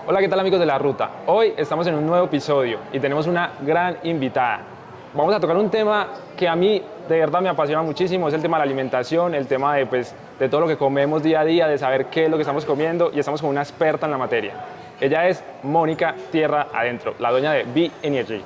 Hola, ¿qué tal amigos de La Ruta? Hoy estamos en un nuevo episodio y tenemos una gran invitada. Vamos a tocar un tema que a mí de verdad me apasiona muchísimo, es el tema de la alimentación, el tema de todo lo que comemos día a día, de saber qué es lo que estamos comiendo y estamos con una experta en la materia. Ella es Mónica Tierra Adentro, la dueña de Be Energy.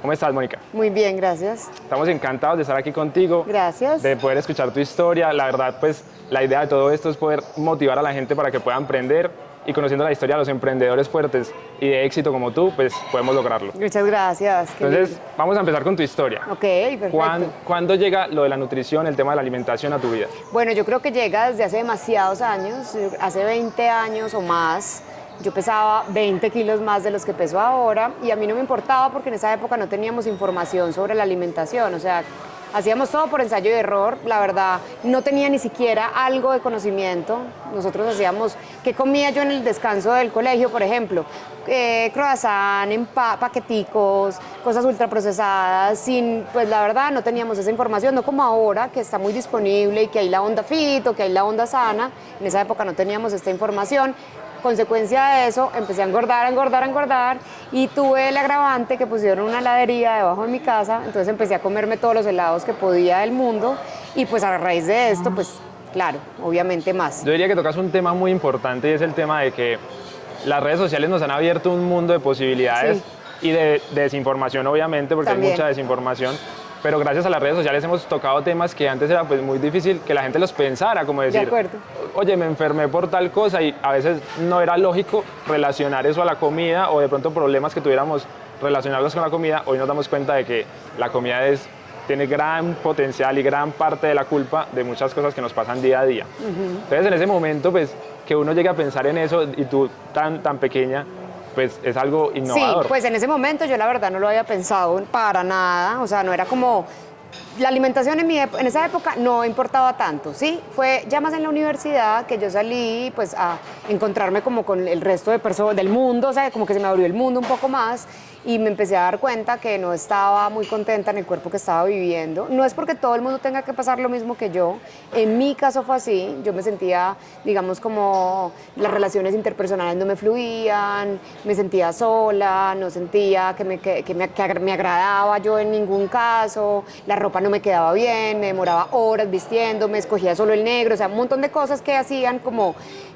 ¿Cómo estás, Mónica? Muy bien, gracias. Estamos encantados de estar aquí contigo. Gracias. De poder escuchar tu historia. La verdad, pues, la idea de todo esto es poder motivar a la gente para que pueda emprender y conociendo la historia de los emprendedores fuertes y de éxito como tú, pues, podemos lograrlo. Muchas gracias. Entonces, vamos a empezar con tu historia. Ok, perfecto. ¿Cuándo llega lo de la nutrición, el tema de la alimentación a tu vida? Bueno, yo creo que llega desde hace demasiados años, hace 20 años o más. Yo pesaba 20 kilos más de los que peso ahora y a mí no me importaba porque en esa época no teníamos información sobre la alimentación, o sea, hacíamos todo por ensayo y error, la verdad, no tenía ni siquiera algo de conocimiento. Nosotros hacíamos, ¿qué comía yo en el descanso del colegio, por ejemplo? Croissant, paqueticos, cosas ultraprocesadas, pues la verdad no teníamos esa información, no como ahora que está muy disponible y que hay la onda fit o que hay la onda sana. En esa época no teníamos esta información. Consecuencia de eso, empecé a engordar y tuve el agravante que pusieron una heladería debajo de mi casa, entonces empecé a comerme todos los helados que podía del mundo y pues a raíz de esto, pues claro, obviamente más. Yo diría que tocas un tema muy importante y es el tema de que las redes sociales nos han abierto un mundo de posibilidades y de desinformación, obviamente, porque También hay mucha desinformación. Pero gracias a las redes sociales hemos tocado temas que antes era pues muy difícil que la gente los pensara, como decir, de acuerdo. Oye, me enfermé por tal cosa y a veces no era lógico relacionar eso a la comida o de pronto problemas que tuviéramos relacionados con la comida. Hoy nos damos cuenta de que la comida tiene gran potencial y gran parte de la culpa de muchas cosas que nos pasan día a día. Entonces en ese momento pues que uno llegue a pensar en eso y tú tan pequeña, pues es algo innovador. Sí, pues en ese momento yo la verdad no lo había pensado para nada, o sea, no era como... La alimentación en esa época no importaba tanto, ¿sí? Fue ya más en la universidad que yo salí pues a encontrarme como con el resto de personas del mundo, o sea, como que se me abrió el mundo un poco más y me empecé a dar cuenta que no estaba muy contenta en el cuerpo que estaba viviendo. No es porque todo el mundo tenga que pasar lo mismo que yo, en mi caso fue así, yo me sentía, digamos, como las relaciones interpersonales no me fluían, me sentía sola, no sentía que me agradaba yo en ningún caso, la ropa no me quedaba bien, me demoraba horas vistiéndome, escogía solo el negro, o sea, un montón de cosas que hacían como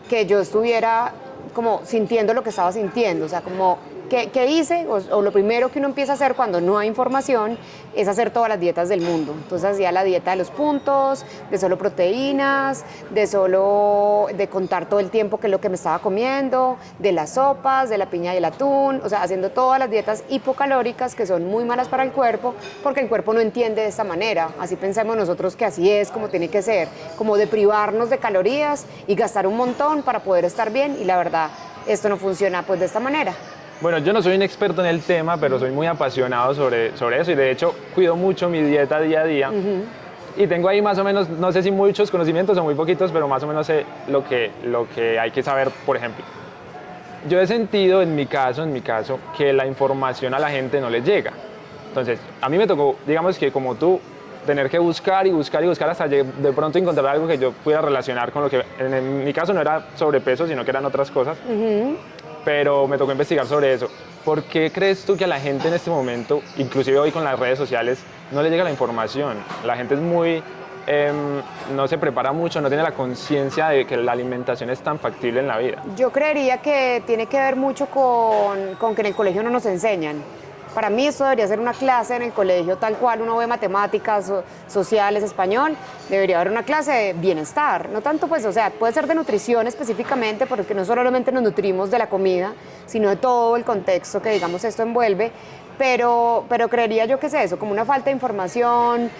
que yo estuviera como sintiendo lo que estaba sintiendo, o sea, como ¿qué hice? O lo primero que uno empieza a hacer cuando no hay información es hacer todas las dietas del mundo. Entonces hacía la dieta de los puntos, de solo proteínas, de contar todo el tiempo qué es lo que me estaba comiendo, de las sopas, de la piña y el atún, o sea, haciendo todas las dietas hipocalóricas que son muy malas para el cuerpo porque el cuerpo no entiende de esta manera. Así pensamos nosotros que así es como tiene que ser, como de privarnos de calorías y gastar un montón para poder estar bien y la verdad, esto no funciona pues de esta manera. Bueno, yo no soy un experto en el tema, pero soy muy apasionado sobre eso y de hecho cuido mucho mi dieta día a día. Y tengo ahí más o menos, no sé si muchos conocimientos o muy poquitos, pero más o menos sé lo que hay que saber, por ejemplo. Yo he sentido en mi caso, que la información a la gente no le llega. Entonces, a mí me tocó, digamos que como tú, tener que buscar hasta de pronto encontrar algo que yo pudiera relacionar con lo que, en mi caso no era sobrepeso, sino que eran otras cosas. Pero me tocó investigar sobre eso. ¿Por qué crees tú que a la gente en este momento, inclusive hoy con las redes sociales, no le llega la información? La gente es muy, no se prepara mucho, no tiene la conciencia de que la alimentación es tan factible en la vida. Yo creería que tiene que ver mucho con que en el colegio no nos enseñan. Para mí esto debería ser una clase en el colegio, tal cual uno ve matemáticas, sociales, español, debería haber una clase de bienestar, no tanto pues, o sea, puede ser de nutrición específicamente, porque no solamente nos nutrimos de la comida, sino de todo el contexto que digamos esto envuelve, pero creería yo que es eso, como una falta de información,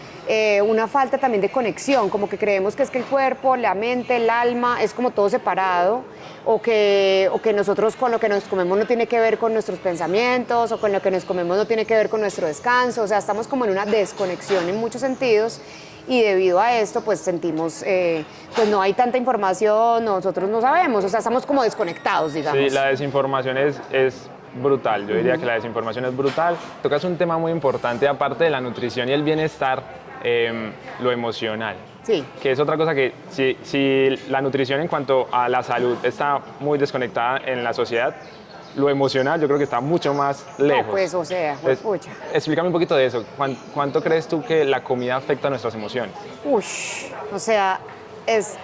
una falta también de conexión, como que creemos que es que el cuerpo, la mente, el alma, es como todo separado, o que nosotros con lo que nos comemos no tiene que ver con nuestros pensamientos, o con lo que nos comemos no tiene que ver con nuestro descanso, o sea, estamos como en una desconexión en muchos sentidos, y debido a esto pues sentimos, pues no hay tanta información, nosotros no sabemos, o sea, estamos como desconectados, digamos. Sí, la desinformación es brutal, yo diría que la desinformación es brutal. Tocas un tema muy importante, aparte de la nutrición y el bienestar, lo emocional. Sí. que es otra cosa que si la nutrición en cuanto a la salud está muy desconectada en la sociedad, lo emocional yo creo que está mucho más lejos. No, pues, o sea, Entonces, pucha. explícame un poquito de eso. ¿Cuánto crees tú que la comida afecta a nuestras emociones? Ush, o sea, es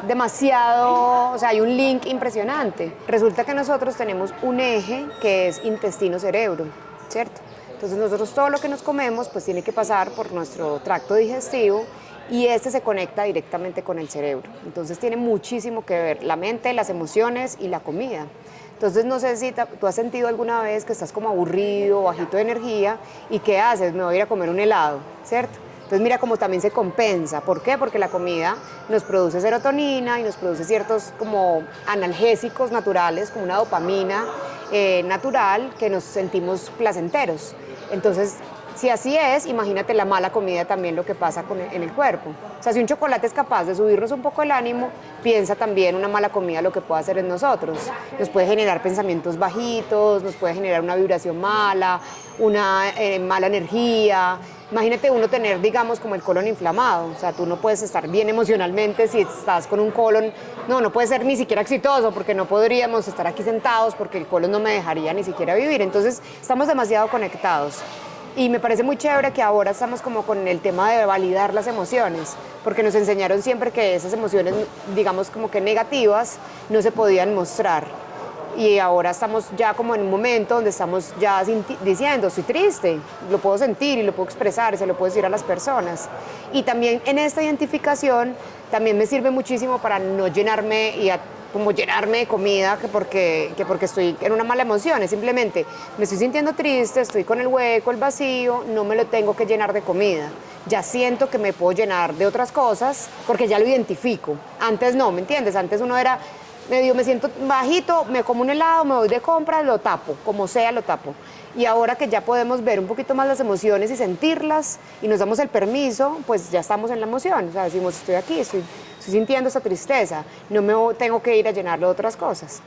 demasiado, o sea, hay un link impresionante. Resulta que nosotros tenemos un eje que es intestino-cerebro, ¿cierto? Entonces nosotros todo lo que nos comemos pues tiene que pasar por nuestro tracto digestivo y este se conecta directamente con el cerebro. Entonces tiene muchísimo que ver la mente, las emociones y la comida. Entonces no sé si tú has sentido alguna vez que estás como aburrido, bajito de energía y ¿qué haces? Me voy a ir a comer un helado, ¿cierto? Entonces mira cómo también se compensa. ¿Por qué? Porque la comida nos produce serotonina y nos produce ciertos como analgésicos naturales, como una dopamina natural que nos sentimos placenteros. Entonces, si así es, imagínate la mala comida también lo que pasa en el cuerpo. O sea, si un chocolate es capaz de subirnos un poco el ánimo, piensa también una mala comida lo que puede hacer en nosotros. Nos puede generar pensamientos bajitos, nos puede generar una vibración mala, una mala energía. Imagínate uno tener, digamos, como el colon inflamado. O sea, tú no puedes estar bien emocionalmente si estás con un colon. No puede ser ni siquiera exitoso porque no podríamos estar aquí sentados porque el colon no me dejaría ni siquiera vivir. Entonces, estamos demasiado conectados. Y me parece muy chévere que ahora estamos como con el tema de validar las emociones, porque nos enseñaron siempre que esas emociones, digamos como que negativas, no se podían mostrar. Y ahora estamos ya como en un momento donde estamos ya diciendo, estoy triste, lo puedo sentir y lo puedo expresar, se lo puedo decir a las personas. Y también en esta identificación también me sirve muchísimo para no llenarme como llenarme de comida que porque estoy en una mala emoción, es simplemente me estoy sintiendo triste, estoy con el hueco, el vacío, no me lo tengo que llenar de comida. Ya siento que me puedo llenar de otras cosas porque ya lo identifico. Antes no, ¿me entiendes? Antes uno era medio, me siento bajito, me como un helado, me voy de compras, lo tapo, como sea lo tapo. Y ahora que ya podemos ver un poquito más las emociones y sentirlas y nos damos el permiso, pues ya estamos en la emoción. O sea, decimos, estoy aquí, estoy sintiendo esa tristeza, no me tengo que ir a llenarlo de otras cosas.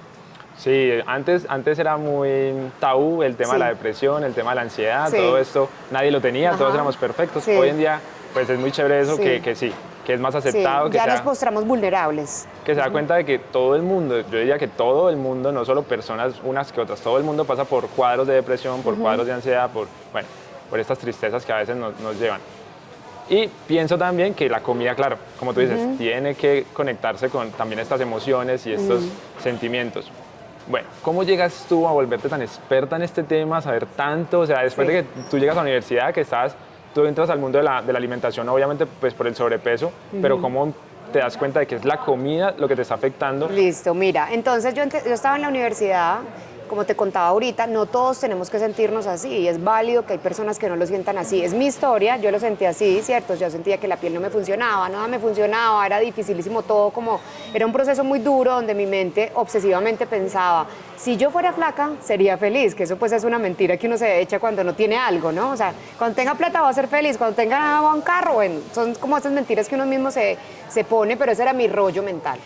Sí, antes era muy tabú el tema de la depresión, el tema de la ansiedad, todo esto, nadie lo tenía, todos éramos perfectos. Hoy en día, pues es muy chévere eso que sí, que es más aceptado. Ya nos mostramos vulnerables. Que se da cuenta de que todo el mundo, yo diría que todo el mundo, no solo personas unas que otras, todo el mundo pasa por cuadros de depresión, por cuadros de ansiedad, por estas tristezas que a veces nos llevan. Y pienso también que la comida, claro, como tú dices, tiene que conectarse con también estas emociones y estos sentimientos. Bueno, ¿cómo llegas tú a volverte tan experta en este tema, a saber tanto? O sea, después de que tú llegas a la universidad, tú entras al mundo de la alimentación, obviamente pues por el sobrepeso, pero ¿cómo te das cuenta de que es la comida lo que te está afectando? Listo, mira, entonces yo estaba en la universidad, como te contaba ahorita, no todos tenemos que sentirnos así y es válido que hay personas que no lo sientan así. Es mi historia, yo lo sentí así, ¿cierto? Yo sentía que la piel no me funcionaba, nada me funcionaba, era dificilísimo todo, era un proceso muy duro donde mi mente obsesivamente pensaba, si yo fuera flaca, sería feliz, que eso pues es una mentira que uno se echa cuando no tiene algo, ¿no? O sea, cuando tenga plata va a ser feliz, cuando tenga un carro, bueno, son como esas mentiras que uno mismo se pone, pero ese era mi rollo mental.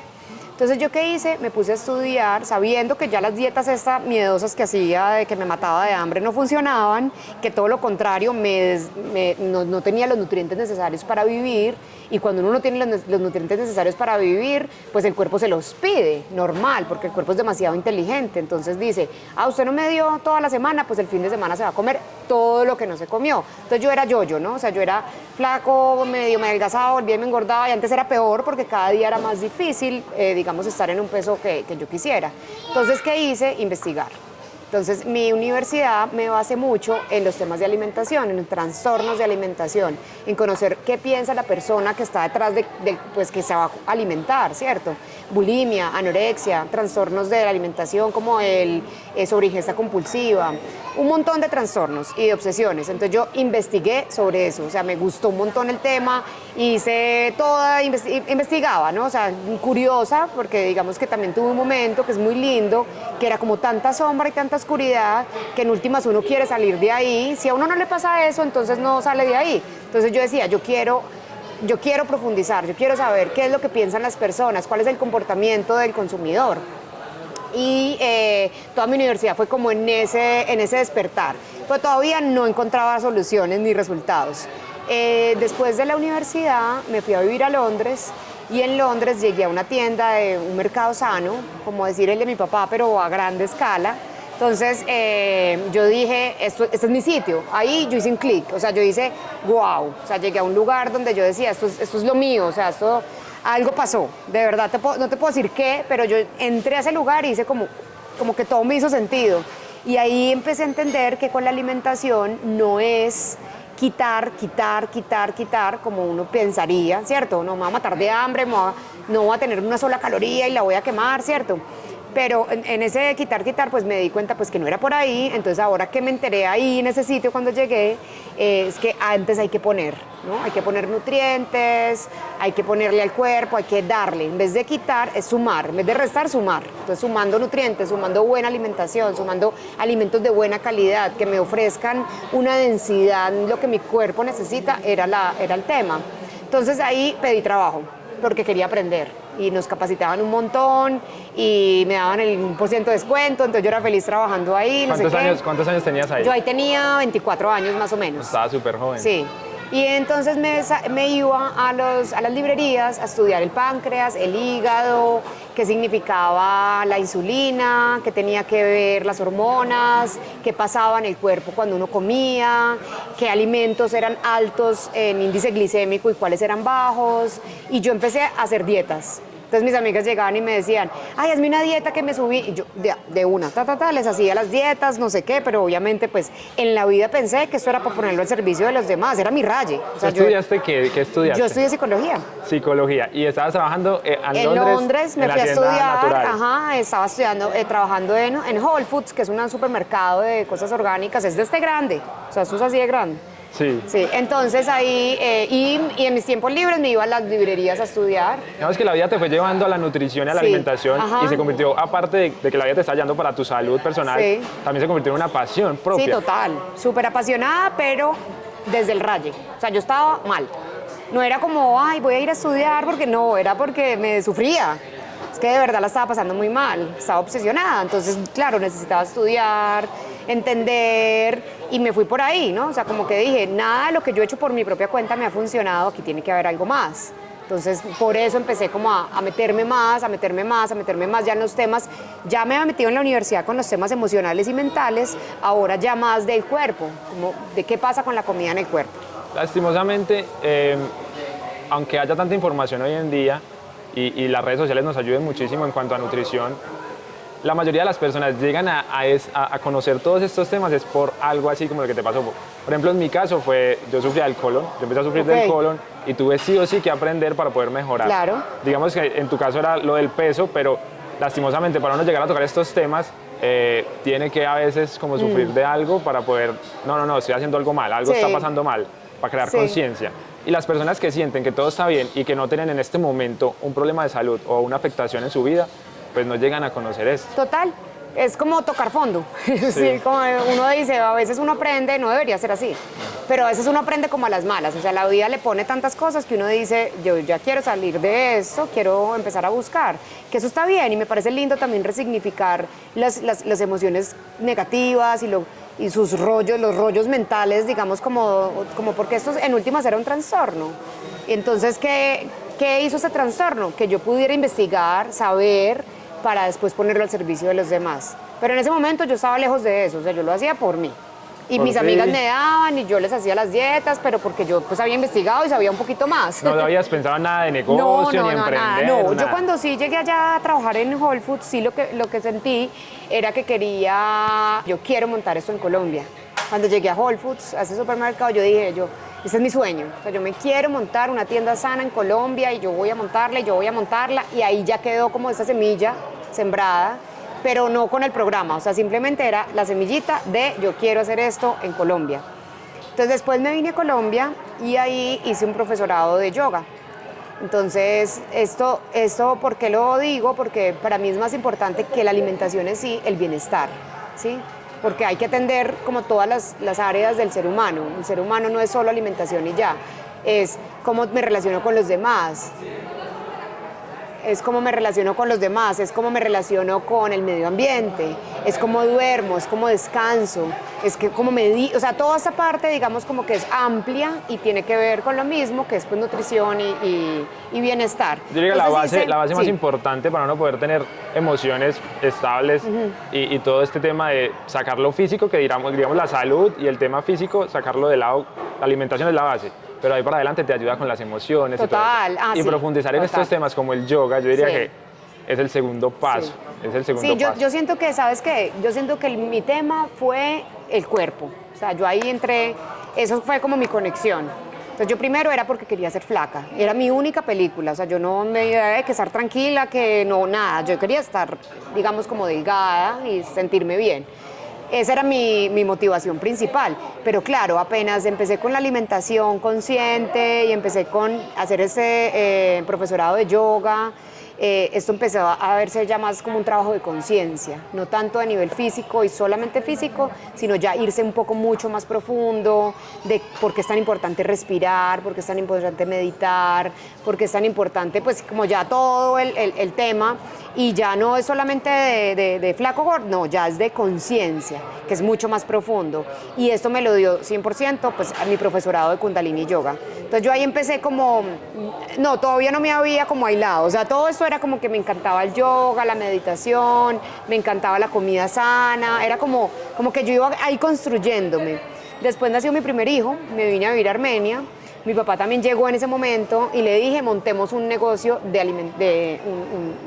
Entonces, ¿yo qué hice? Me puse a estudiar sabiendo que ya las dietas estas miedosas que hacía de que me mataba de hambre no funcionaban, que todo lo contrario, no tenía los nutrientes necesarios para vivir y cuando uno no tiene los nutrientes necesarios para vivir, pues el cuerpo se los pide, normal, porque el cuerpo es demasiado inteligente. Entonces dice, usted no me dio toda la semana, pues el fin de semana se va a comer todo lo que no se comió. Entonces yo era yo-yo, ¿no? O sea, yo era flaco, medio me adelgazaba, volvía y me engordaba y antes era peor porque cada día era más difícil, digamos, estar en un peso que yo quisiera. Entonces, ¿qué hice? Investigar. Entonces, mi universidad me basa mucho en los temas de alimentación, en los trastornos de alimentación, en conocer qué piensa la persona que está detrás pues, que se va a alimentar, ¿cierto? Bulimia, anorexia, trastornos de la alimentación como el sobreingesta compulsiva, un montón de trastornos y de obsesiones. Entonces, yo investigué sobre eso, o sea, me gustó un montón el tema, hice toda, investigaba, ¿no? O sea, curiosa, porque digamos que también tuve un momento que es muy lindo, que era como tanta sombra y tanta oscuridad, que en últimas uno quiere salir de ahí. Si a uno no le pasa eso, entonces no sale de ahí. Entonces yo decía, yo quiero profundizar, yo quiero saber qué es lo que piensan las personas, cuál es el comportamiento del consumidor. Y toda mi universidad fue como en ese despertar, pero todavía no encontraba soluciones ni resultados. Después de la universidad me fui a vivir a Londres y en Londres llegué a una tienda de un mercado sano, como decir el de mi papá, pero a grande escala. Entonces yo dije, este es mi sitio. Ahí yo hice un clic, o sea, yo hice, wow. O sea, llegué a un lugar donde yo decía, esto es lo mío, o sea, esto, algo pasó. De verdad, no te puedo decir qué, pero yo entré a ese lugar y hice como que todo me hizo sentido. Y ahí empecé a entender que con la alimentación no es quitar, como uno pensaría, ¿cierto? No me voy a matar de hambre, no voy a tener una sola caloría y la voy a quemar, ¿cierto? Pero en ese quitar, pues me di cuenta pues que no era por ahí. Entonces ahora que me enteré ahí en ese sitio cuando llegué, es que antes hay que poner, ¿no? Hay que poner nutrientes, hay que ponerle al cuerpo, hay que darle. En vez de quitar, es sumar. En vez de restar, sumar. Entonces sumando nutrientes, sumando buena alimentación, sumando alimentos de buena calidad, que me ofrezcan una densidad, lo que mi cuerpo necesita, era el tema. Entonces ahí pedí trabajo, porque quería aprender. Y nos capacitaban un montón y me daban el 1% de descuento, entonces yo era feliz trabajando ahí. ¿Cuántos años tenías ahí? Yo ahí tenía 24 años más o menos. Estaba súper joven. Sí. Y entonces me iba a las librerías a estudiar el páncreas, el hígado, qué significaba la insulina, qué tenía que ver las hormonas, qué pasaba en el cuerpo cuando uno comía, qué alimentos eran altos en índice glicémico y cuáles eran bajos. Y yo empecé a hacer dietas. Entonces mis amigas llegaban y me decían, ay, hazme una dieta que me subí. Y yo, de una, les hacía las dietas, no sé qué, pero obviamente pues en la vida pensé que esto era para ponerlo al servicio de los demás, era mi raye. O sea, ¿Estudiaste qué? ¿Qué estudiaste? Yo estudié psicología. Psicología. ¿Y estabas trabajando en Londres? Me fui a estudiar, natural. Estaba estudiando, trabajando en Whole Foods, que es un supermercado de cosas orgánicas, es de este grande, o sea, eso es así de grande. Sí. Sí, entonces ahí, y en mis tiempos libres me iba a las librerías a estudiar. Digamos que la vida te fue llevando a la nutrición y a la alimentación, y se convirtió, aparte de que la vida te está llevando para tu salud personal, también se convirtió en una pasión propia. Sí, total, súper apasionada, pero desde el raye. O sea, yo estaba mal. No era como, ay, voy a ir a estudiar, porque no, era porque me sufría. Es que de verdad la estaba pasando muy mal, estaba obsesionada. Entonces, claro, necesitaba estudiar, entender, y me fui por ahí, ¿no? O sea, como que dije, nada de lo que yo he hecho por mi propia cuenta me ha funcionado, aquí tiene que haber algo más. Entonces, por eso empecé como a meterme más ya en los temas. Ya me había metido en la universidad con los temas emocionales y mentales, ahora ya más del cuerpo, como de qué pasa con la comida en el cuerpo. Lastimosamente, aunque haya tanta información hoy en día y las redes sociales nos ayuden muchísimo en cuanto a nutrición, la mayoría de las personas llegan a conocer todos estos temas es por algo así como lo que te pasó. Por ejemplo, en mi caso yo sufría del colon, yo empecé a sufrir del colon y tuve sí o sí que aprender para poder mejorar. Claro. Digamos que en tu caso era lo del peso, pero lastimosamente para uno llegar a tocar estos temas tiene que a veces como sufrir de algo para poder, no, estoy haciendo algo mal, algo está pasando mal, para crear conciencia. Y las personas que sienten que todo está bien y que no tienen en este momento un problema de salud o una afectación en su vida, pues no llegan a conocer esto. Total, es como tocar fondo. Sí, como uno dice, a veces uno aprende, no debería ser así, pero a veces uno aprende como a las malas. O sea, la vida le pone tantas cosas que uno dice, yo ya quiero salir de esto, quiero empezar a buscar. Que eso está bien y me parece lindo también resignificar las emociones negativas y sus rollos, los rollos mentales, digamos, como porque esto en últimas era un trastorno. Y entonces, ¿qué hizo ese trastorno? Que yo pudiera investigar, saber, para después ponerlo al servicio de los demás. Pero en ese momento yo estaba lejos de eso, o sea, yo lo hacía por mí. Y mis amigas me daban y yo les hacía las dietas, pero porque yo pues había investigado y sabía un poquito más. ¿No habías pensado nada de negocio, ni emprender? Nada. No, yo cuando sí llegué allá a trabajar en Whole Foods, sí lo que sentí era que yo quiero montar esto en Colombia. Cuando llegué a Whole Foods, a ese supermercado, yo dije, ese es mi sueño. O sea, yo me quiero montar una tienda sana en Colombia y yo voy a montarla, y ahí ya quedó como esa semilla sembrada, pero no con el programa, o sea, simplemente era la semillita de yo quiero hacer esto en Colombia. Entonces después me vine a Colombia y ahí hice un profesorado de yoga. Entonces, esto ¿por qué lo digo? Porque para mí es más importante que la alimentación en sí, el bienestar, ¿sí? Porque hay que atender como todas las áreas del ser humano. El ser humano no es solo alimentación y ya, es cómo me relaciono con los demás. es cómo me relaciono con los demás, es cómo me relaciono con el medio ambiente, es cómo duermo, es cómo descanso, es que cómo o sea, toda esa parte, digamos, como que es amplia y tiene que ver con lo mismo, que es pues nutrición y bienestar. Yo diría que Entonces, la base más sí. importante para uno poder tener emociones estables y todo este tema de sacar lo físico, que digamos la salud y el tema físico, sacarlo de lado, la alimentación es la base. Pero ahí para adelante te ayuda con las emociones Total. y todo eso. Y Sí, profundizar en total. estos temas como el yoga, yo diría Sí. que es el segundo paso. Sí. Es el segundo Sí, paso. yo siento que, ¿sabes qué? Yo siento que mi tema fue el cuerpo. O sea, yo ahí entré, eso fue como mi conexión. Entonces yo primero era porque quería ser flaca, era mi única película, o sea, yo no me iba que estar tranquila, que no, nada, yo quería estar, digamos, como delgada y sentirme bien. Esa era mi motivación principal, pero claro, apenas empecé con la alimentación consciente y empecé con hacer ese profesorado de yoga, esto empezó a verse ya más como un trabajo de conciencia, no tanto a nivel físico y solamente físico, sino ya irse un poco mucho más profundo de por qué es tan importante respirar, por qué es tan importante meditar, por qué es tan importante, pues como ya todo el tema, y ya no es solamente de flaco gordo, no, ya es de conciencia, que es mucho más profundo. Y esto me lo dio 100% pues, a mi profesorado de Kundalini Yoga. Entonces yo ahí empecé como, no, todavía no me había como aislado, o sea, todo esto era como que me encantaba el yoga, la meditación, me encantaba la comida sana, era como que yo iba ahí construyéndome. Después nació mi primer hijo, me vine a vivir a Armenia. Mi papá también llegó en ese momento y le dije, montemos un negocio de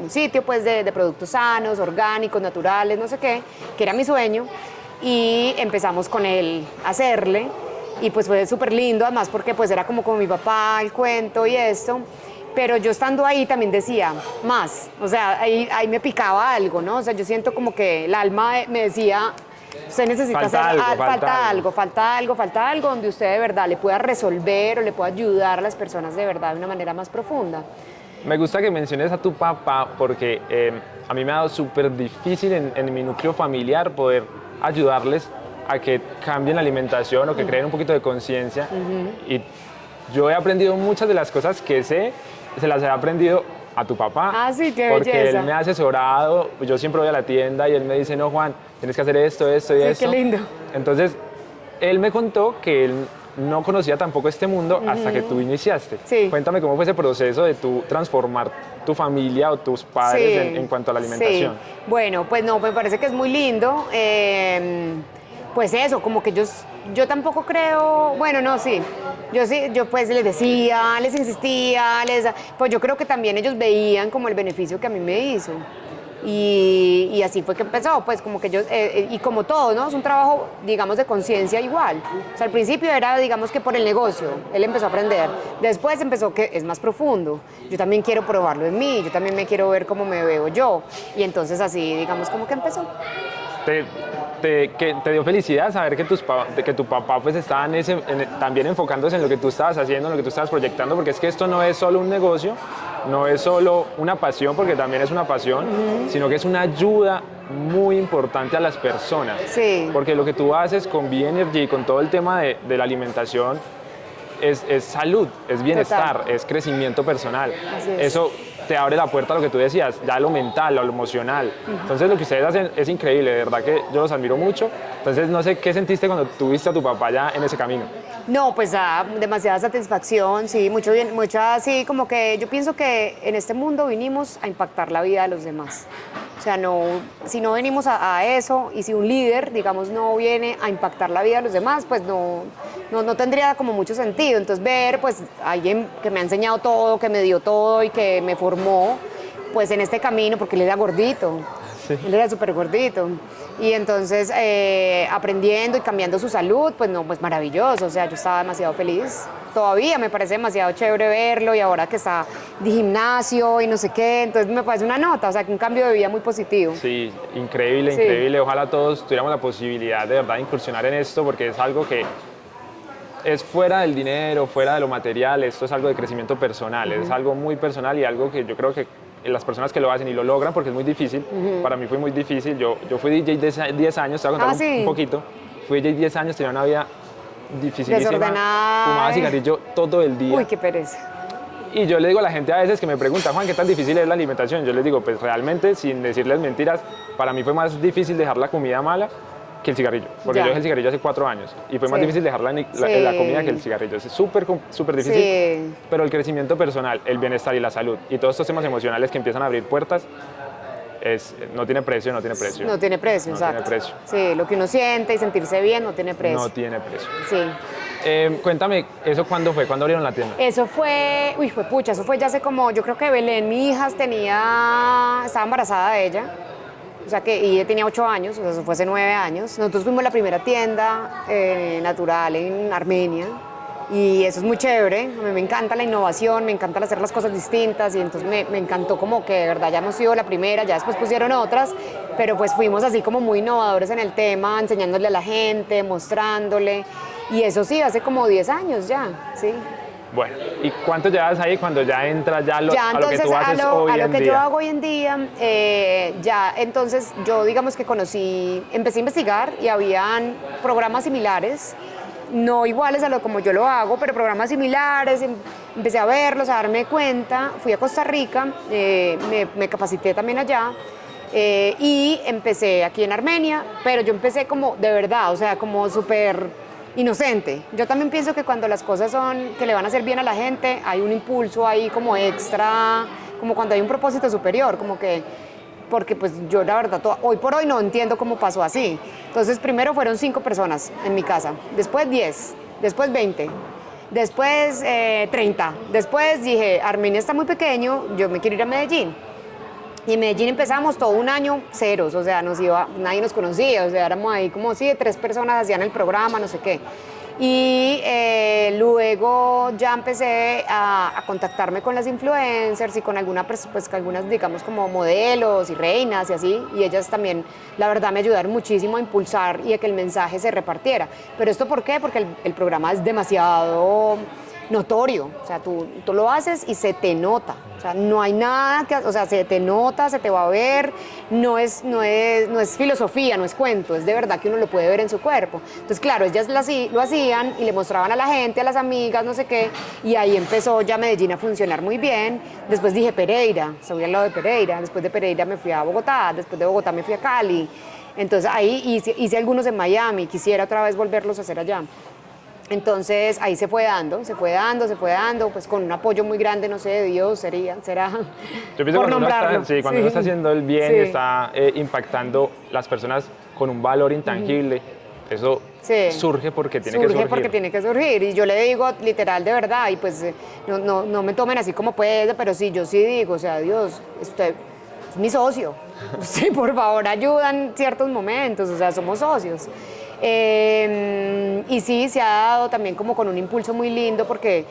un sitio pues de productos sanos, orgánicos, naturales, no sé qué, que era mi sueño. Y empezamos con él a hacerle. Y pues fue súper lindo, además porque pues era como mi papá, el cuento y esto. Pero yo estando ahí también decía, más. O sea, ahí me picaba algo, ¿no? O sea, yo siento como que el alma me decía, usted necesita falta algo donde usted de verdad le pueda resolver o le pueda ayudar a las personas de verdad de una manera más profunda. Me gusta que menciones a tu papá porque a mí me ha dado súper difícil en mi núcleo familiar poder ayudarles a que cambien la alimentación o que creen un poquito de conciencia. Y yo he aprendido muchas de las cosas que sé, se las he aprendido a tu papá. Ah, sí, qué porque belleza. Él me ha asesorado, yo siempre voy a la tienda y él me dice, no, Juan, tienes que hacer esto, esto y Sí, esto. qué lindo. Entonces, él me contó que él no conocía tampoco este mundo hasta que tú iniciaste. Sí. Cuéntame cómo fue ese proceso de tú transformar tu familia o tus padres Sí, en cuanto a la alimentación. Sí. Bueno, pues no, me parece que es muy lindo. Pues eso, como que yo tampoco creo, bueno, no, sí. Yo pues les decía, les insistía, pues yo creo que también ellos veían como el beneficio que a mí me hizo. Y así fue que empezó, pues como que yo, y como todo, ¿no? Es un trabajo, digamos, de conciencia igual. O sea, al principio era, digamos, que por el negocio, él empezó a aprender. Después empezó que es más profundo. Yo también quiero probarlo en mí, yo también me quiero ver cómo me veo yo. Y entonces así, digamos, como que empezó. Te dio felicidad saber que tu papá pues estaba también enfocándose en lo que tú estabas haciendo, en lo que tú estabas proyectando, porque es que esto no es solo un negocio, no es solo una pasión, porque también es una pasión, sino que es una ayuda muy importante a las personas. Sí. Porque lo que tú haces con B-Energy, con todo el tema de la alimentación, es salud, es bienestar, Total. es crecimiento personal. Así es. Eso te abre la puerta a lo que tú decías, ya lo mental, a lo emocional. Entonces lo que ustedes hacen es increíble, de verdad que yo los admiro mucho. Entonces no sé qué sentiste cuando tuviste a tu papá ya en ese camino. No, pues demasiada satisfacción, sí, mucho bien, mucha, sí, como que yo pienso que en este mundo vinimos a impactar la vida de los demás. O sea, no, si no venimos a eso y si un líder, digamos, no viene a impactar la vida de los demás, pues no tendría como mucho sentido. Entonces ver, pues, alguien que me ha enseñado todo, que me dio todo y que me formó, pues en este camino, porque él era gordito. Sí. Él era súper gordito. Y entonces, aprendiendo y cambiando su salud, pues no, pues maravilloso. O sea, yo estaba demasiado feliz. Todavía me parece demasiado chévere verlo y ahora que está de gimnasio y no sé qué, entonces me parece una nota, o sea, que un cambio de vida muy positivo. Sí, increíble, Sí. increíble. Ojalá todos tuviéramos la posibilidad de verdad de incursionar en esto porque es algo que es fuera del dinero, fuera de lo material. Esto es algo de crecimiento personal, es algo muy personal y algo que yo creo que las personas que lo hacen y lo logran, porque es muy difícil, para mí fue muy difícil. Yo fui DJ de 10 años, te voy a contar ¿Sí? un poquito. Fui DJ 10 años, tenía una vida dificilísima. Desordenada. Fumaba cigarrillo todo el día. Uy, qué pereza. Y yo le digo a la gente a veces que me pregunta, Juan, ¿qué tan difícil es la alimentación? Yo les digo, pues realmente, sin decirles mentiras, para mí fue más difícil dejar la comida mala que el cigarrillo. Porque yo dejé el cigarrillo hace 4 años y fue más difícil dejar la comida que el cigarrillo. Es súper difícil, pero el crecimiento personal, el bienestar y la salud y todos estos temas emocionales que empiezan a abrir puertas, no tiene precio, no tiene precio. No tiene precio, no exacto. Tiene precio. Sí, lo que uno siente y sentirse bien no tiene precio. No tiene precio. Sí. Cuéntame, ¿eso cuándo fue? ¿Cuándo abrieron la tienda? Eso fue pucha, eso fue ya hace como, yo creo que Belén, mi hija, estaba embarazada de ella. O sea que, y ella tenía 8 años, o sea, eso fue hace 9 años. Nosotros fuimos la primera tienda natural en Armenia. Y eso es muy chévere, a mí me encanta la innovación, me encanta hacer las cosas distintas y entonces me encantó como que de verdad ya hemos sido la primera, ya después pusieron otras, pero pues fuimos así como muy innovadores en el tema, enseñándole a la gente, mostrándole, y eso sí, hace como 10 años ya, sí. Bueno, ¿y cuánto llevas ahí cuando ya entras ya a lo que tú haces hoy en día? A lo que yo hago hoy en día, ya entonces yo digamos que empecé a investigar y habían programas similares, no iguales a lo como yo lo hago, pero programas similares, empecé a verlos, a darme cuenta, fui a Costa Rica, me capacité también allá y empecé aquí en Armenia, pero yo empecé como de verdad, o sea, como súper inocente. Yo también pienso que cuando las cosas son que le van a hacer bien a la gente, hay un impulso ahí como extra, como cuando hay un propósito superior, como que porque pues yo la verdad hoy por hoy no entiendo cómo pasó así. Entonces primero fueron 5 personas en mi casa, después 10, después 20, después 30. Después dije, Armenia está muy pequeño, yo me quiero ir a Medellín. Y en Medellín empezamos todo un año ceros, o sea, nadie nos conocía, o sea, éramos ahí como 3 personas hacían el programa, no sé qué. Y luego ya empecé a contactarme con las influencers y con algunas, digamos, como modelos y reinas y así, y ellas también, la verdad, me ayudaron muchísimo a impulsar y a que el mensaje se repartiera. ¿Pero esto por qué? Porque el programa es demasiado notorio, o sea, tú lo haces y se te nota, o sea, no hay nada o sea, se te nota, se te va a ver, no es filosofía, no es cuento, es de verdad que uno lo puede ver en su cuerpo. Entonces, claro, ellas lo hacían y le mostraban a la gente, a las amigas, no sé qué, y ahí empezó ya Medellín a funcionar muy bien. Después dije Pereira, estoy al lado de Pereira, después de Pereira me fui a Bogotá, después de Bogotá me fui a Cali, entonces ahí hice algunos en Miami, quisiera otra vez volverlos a hacer allá. Entonces ahí se fue dando, pues con un apoyo muy grande, no sé, de Dios, será Yo pienso por nombrarlo. Cuando uno está haciendo el bien y está impactando las personas con un valor intangible, eso surge porque tiene que surgir. Surge porque tiene que surgir, y yo le digo literal de verdad, y pues no me tomen así como puede, pero sí, yo sí digo, o sea, Dios, usted es mi socio, sí, por favor, ayudan ciertos momentos, o sea, somos socios. Y sí, se ha dado también como con un impulso muy lindo porque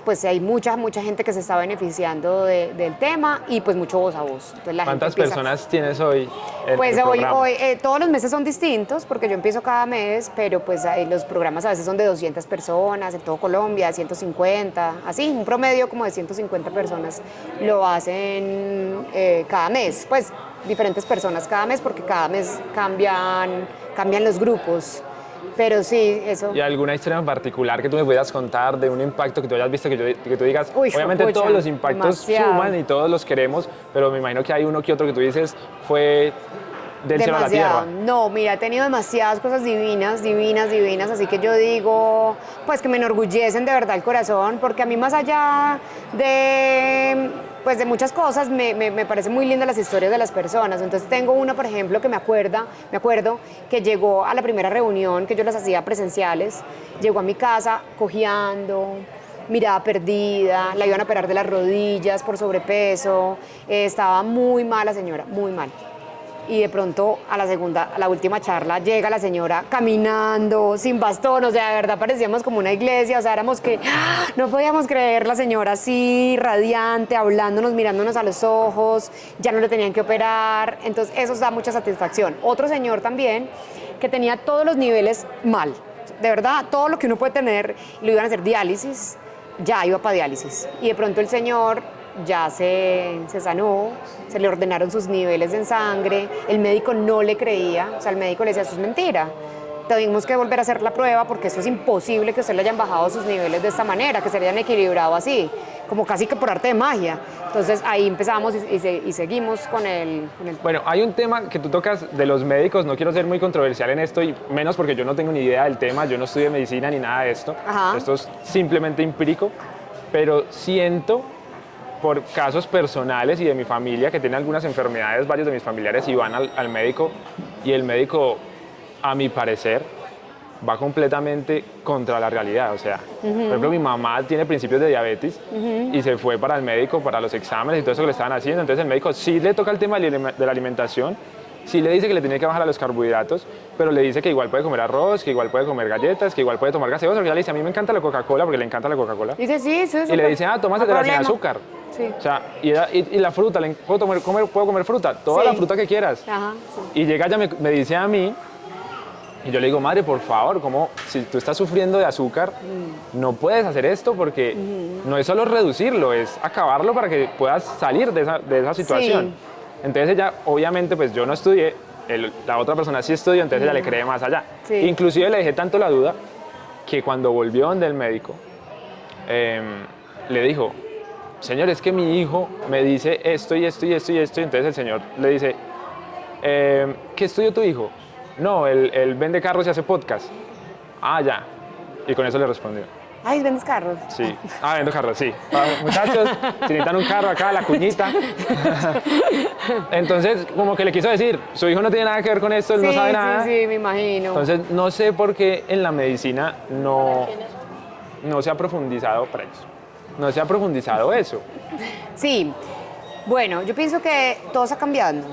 pues hay mucha gente que se está beneficiando del tema y pues mucho voz a voz. Entonces, ¿cuántas personas tienes hoy? Pues hoy todos los meses son distintos porque yo empiezo cada mes, pero pues los programas a veces son de 200 personas en todo Colombia, 150, así, un promedio como de 150 personas lo hacen cada mes, pues diferentes personas cada mes porque cada mes cambian los grupos. Pero sí, eso. ¿Y alguna historia en particular que tú me puedas contar de un impacto que tú hayas visto, que tú digas, Uy, obviamente pucha, todos los impactos suman y todos los queremos, pero me imagino que hay uno que otro que tú dices fue del cielo a la tierra? No, mira, he tenido demasiadas cosas divinas, así que yo digo, pues que me enorgullecen de verdad el corazón, porque a mí más allá de muchas cosas, me parecen muy lindas las historias de las personas. Entonces tengo una, por ejemplo, que me acuerdo que llegó a la primera reunión que yo las hacía presenciales, llegó a mi casa cojeando, mirada perdida, la iban a operar de las rodillas por sobrepeso, estaba muy mal la señora, muy mal. Y de pronto a la última charla llega la señora caminando, sin bastón, o sea, de verdad parecíamos como una iglesia, o sea, éramos que no podíamos creer, la señora así, radiante, hablándonos, mirándonos a los ojos, ya no le tenían que operar, entonces eso da mucha satisfacción. Otro señor también que tenía todos los niveles mal, de verdad, todo lo que uno puede tener, lo iban a hacer diálisis, ya iba para diálisis, y de pronto el señor ya se sanó, se le ordenaron sus niveles en sangre, el médico no le creía, o sea, el médico le decía, eso es mentira, tuvimos que volver a hacer la prueba porque eso es imposible que usted le hayan bajado sus niveles de esta manera, que se le hayan equilibrado así, como casi que por arte de magia. Entonces ahí empezamos y seguimos con el... Bueno, hay un tema que tú tocas de los médicos, no quiero ser muy controversial en esto, y menos porque yo no tengo ni idea del tema, yo no estudié medicina ni nada de esto. Ajá. Esto es simplemente empírico, pero siento por casos personales y de mi familia que tiene algunas enfermedades, varios de mis familiares, y van al médico, y el médico, a mi parecer, va completamente contra la realidad. O sea, por ejemplo, mi mamá tiene principios de diabetes y se fue para el médico para los exámenes y todo eso que le estaban haciendo. Entonces el médico sí le toca el tema de la alimentación, sí le dice que le tiene que bajar a los carbohidratos, pero le dice que igual puede comer arroz, que igual puede comer galletas, que igual puede tomar gaseosa. Porque ella le dice, a mí me encanta la Coca-Cola, porque le encanta la Coca-Cola. Dice, sí, eso es. Y le dice, tómate de la sin azúcar. Sí. O sea, y la fruta, ¿puedo comer fruta? Toda Sí. la fruta que quieras. Ajá, sí. Y llega ella, me dice a mí, y yo le digo, madre, por favor, ¿cómo, si tú estás sufriendo de azúcar, no puedes hacer esto? Porque no es solo reducirlo, es acabarlo para que puedas salir de esa situación. Sí. Entonces ella, obviamente, pues yo no estudié, la otra persona sí estudió, entonces ella le cree más allá. Sí. Inclusive le dejé tanto la duda que cuando volvió donde el médico, le dijo, señor, es que mi hijo me dice esto y esto y esto y esto, y entonces el señor le dice, ¿qué estudió tu hijo? No, él vende carros y hace podcast. Ah, ya. Y con eso le respondió. Ay, ¿vendes carros? Sí. Vendo carros, sí. Muchachos, si necesitan un carro acá, la cuñita. Entonces, como que le quiso decir, su hijo no tiene nada que ver con esto, él no sabe nada. Sí, sí, me imagino. Entonces, no sé por qué en la medicina no se ha profundizado, no se ha profundizado eso. Sí, bueno, yo pienso que todo está cambiando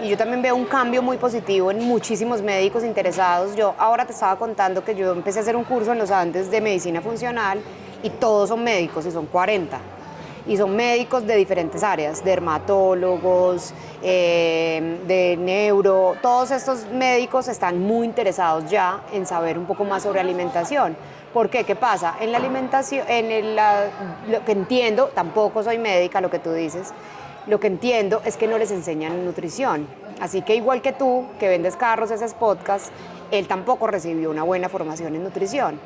y yo también veo un cambio muy positivo en muchísimos médicos interesados. Yo ahora te estaba contando que yo empecé a hacer un curso en los Andes de medicina funcional y todos son médicos y son 40. Y son médicos de diferentes áreas, dermatólogos, de neuro. Todos estos médicos están muy interesados ya en saber un poco más sobre alimentación. ¿Por qué? ¿Qué pasa? En la alimentación, lo que entiendo, tampoco soy médica, lo que tú dices, lo que entiendo es que no les enseñan nutrición. Así que igual que tú, que vendes carros, haces podcast, él tampoco recibió una buena formación en nutrición.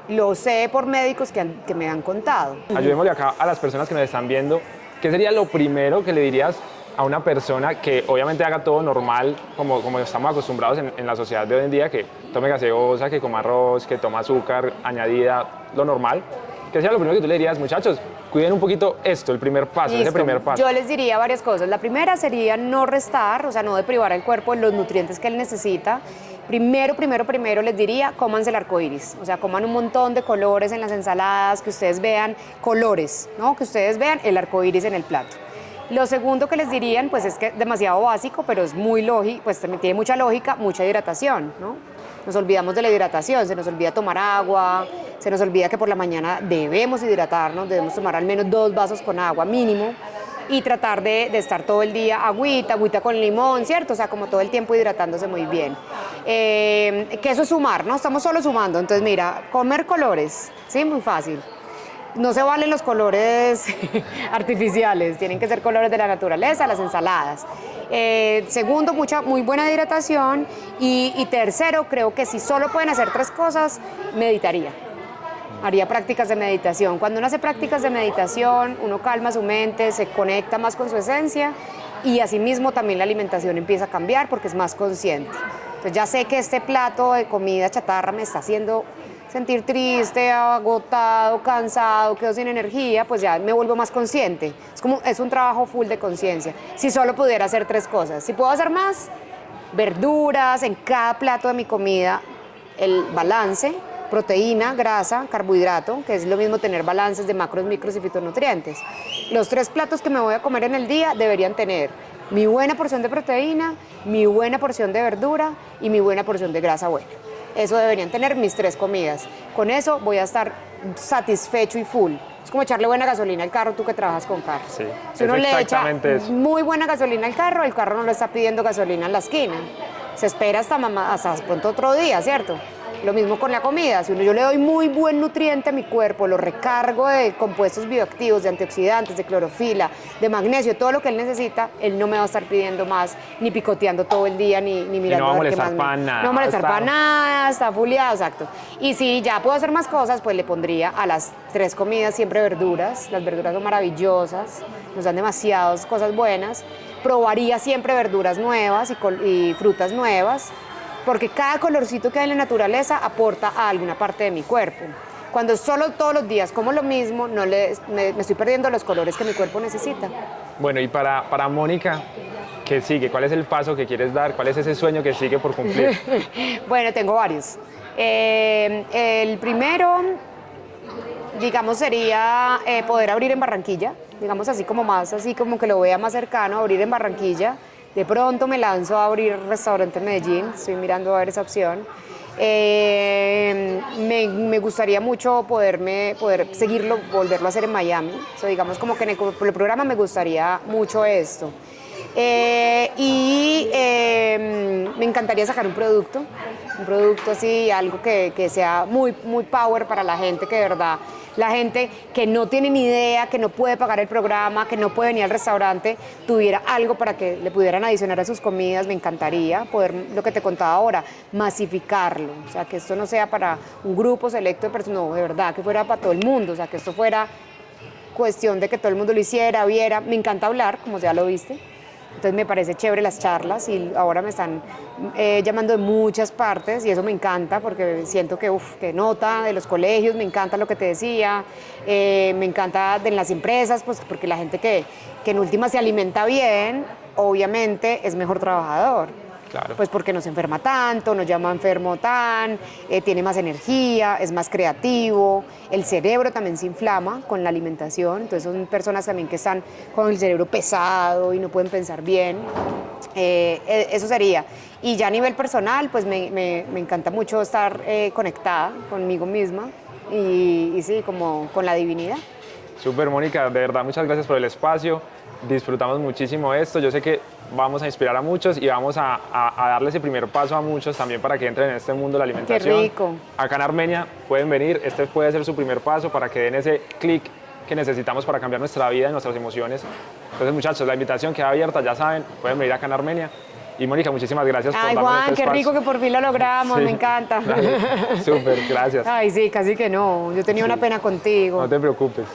Lo sé por médicos que me han contado. Ayudémosle acá a las personas que nos están viendo. ¿Qué sería lo primero que le dirías a una persona que obviamente haga todo normal, como estamos acostumbrados en la sociedad de hoy en día, que tome gaseosa, que coma arroz, que toma azúcar añadida, lo normal? ¿Qué sería lo primero que tú le dirías, muchachos? Cuiden un poquito esto, el primer paso, Listo. ese primer paso. Yo les diría varias cosas. La primera sería no restar, o sea, no deprivar al cuerpo de los nutrientes que él necesita. Primero les diría, cómanse el arco iris. O sea, coman un montón de colores en las ensaladas, que ustedes vean colores, ¿no? Que ustedes vean el arco iris en el plato. Lo segundo que les dirían, pues es que es demasiado básico, pero es muy lógico, pues también tiene mucha lógica, mucha hidratación, ¿no? Nos olvidamos de la hidratación, se nos olvida tomar agua, se nos olvida que por la mañana debemos hidratarnos, debemos tomar al menos 2 vasos con agua mínimo y tratar de estar todo el día agüita con limón, ¿cierto? O sea, como todo el tiempo hidratándose muy bien. Que eso es sumar, ¿no? Estamos solo sumando. Entonces, mira, comer colores, ¿sí? Muy fácil. No se valen los colores artificiales, tienen que ser colores de la naturaleza, las ensaladas. Segundo, muy buena hidratación. Y tercero, creo que si solo pueden hacer 3 cosas, meditaría. Haría prácticas de meditación. Cuando uno hace prácticas de meditación, uno calma su mente, se conecta más con su esencia y asimismo también la alimentación empieza a cambiar porque es más consciente. Entonces ya sé que este plato de comida chatarra me está haciendo sentir triste, agotado, cansado, quedo sin energía, pues ya me vuelvo más consciente. Es un trabajo full de conciencia. Si solo pudiera hacer 3 cosas. Si puedo hacer más, verduras en cada plato de mi comida, el balance, proteína, grasa, carbohidrato, que es lo mismo tener balances de macros, micros y fitonutrientes. Los 3 platos que me voy a comer en el día deberían tener mi buena porción de proteína, mi buena porción de verdura y mi buena porción de grasa buena. Eso deberían tener mis 3 comidas. Con eso voy a estar satisfecho y full. Es como echarle buena gasolina al carro, tú que trabajas con carros. Sí, si uno le echa eso. muy buena gasolina al carro, el carro no le está pidiendo gasolina en la esquina. Se espera hasta pronto otro día, ¿cierto? lo mismo con la comida. Si yo le doy muy buen nutriente a mi cuerpo, lo recargo de compuestos bioactivos, de antioxidantes, de clorofila, de magnesio, todo lo que él necesita, él no me va a estar pidiendo más, ni picoteando todo el día, ni mirando no va a a ver qué molestar más para nada. No va a molestar para nada, está fuleado, exacto. Y si ya puedo hacer más cosas, pues le pondría a las 3 comidas siempre verduras. Las verduras son maravillosas, nos dan demasiadas cosas buenas. Probaría siempre verduras nuevas y frutas nuevas, porque cada colorcito que hay en la naturaleza aporta a alguna parte de mi cuerpo. Cuando solo todos los días como lo mismo, me estoy perdiendo los colores que mi cuerpo necesita. Bueno, y para Mónica, ¿qué sigue? ¿Cuál es el paso que quieres dar? ¿Cuál es ese sueño que sigue por cumplir? Bueno, tengo varios. El primero, digamos, sería poder abrir en Barranquilla, digamos así como más, así como que lo vea más cercano, abrir en Barranquilla. De pronto me lanzo a abrir restaurante en Medellín, estoy mirando a ver esa opción. Me gustaría mucho poder seguirlo, volverlo a hacer en Miami. O sea, digamos como que en el programa me gustaría mucho esto. Me encantaría sacar un producto así, algo que sea muy, muy power para la gente, que de verdad, la gente que no tiene ni idea, que no puede pagar el programa, que no puede venir al restaurante, tuviera algo para que le pudieran adicionar a sus comidas. Me encantaría poder, lo que te contaba ahora, masificarlo, o sea, que esto no sea para un grupo selecto de personas, no, de verdad, que fuera para todo el mundo, o sea, que esto fuera cuestión de que todo el mundo lo hiciera, viera. Me encanta hablar, como ya lo viste. Entonces me parece chévere las charlas y ahora me están llamando de muchas partes y eso me encanta porque siento que nota de los colegios, me encanta lo que te decía, me encanta de las empresas, pues porque la gente que en última se alimenta bien, obviamente es mejor trabajador. Claro. Pues porque no se enferma tanto, no llama enfermo tiene más energía, es más creativo, el cerebro también se inflama con la alimentación, entonces son personas también que están con el cerebro pesado y no pueden pensar bien. Eso sería. Y ya a nivel personal, pues me encanta mucho estar conectada conmigo misma y sí, como con la divinidad. Súper, Mónica, de verdad, muchas gracias por el espacio. Disfrutamos muchísimo esto. Yo sé que vamos a inspirar a muchos y vamos a darle ese primer paso a muchos también para que entren en este mundo de la alimentación. Qué rico. Acá en Armenia pueden venir, este puede ser su primer paso para que den ese clic que necesitamos para cambiar nuestra vida y nuestras emociones. Entonces, muchachos, la invitación queda abierta, ya saben, pueden venir acá en Armenia. Y Mónica, muchísimas gracias por darnos Juan, este qué espacio. rico que por fin lo logramos, Sí. me encanta. Súper, gracias. Ay, sí, casi que no, yo tenía una pena contigo. No te preocupes.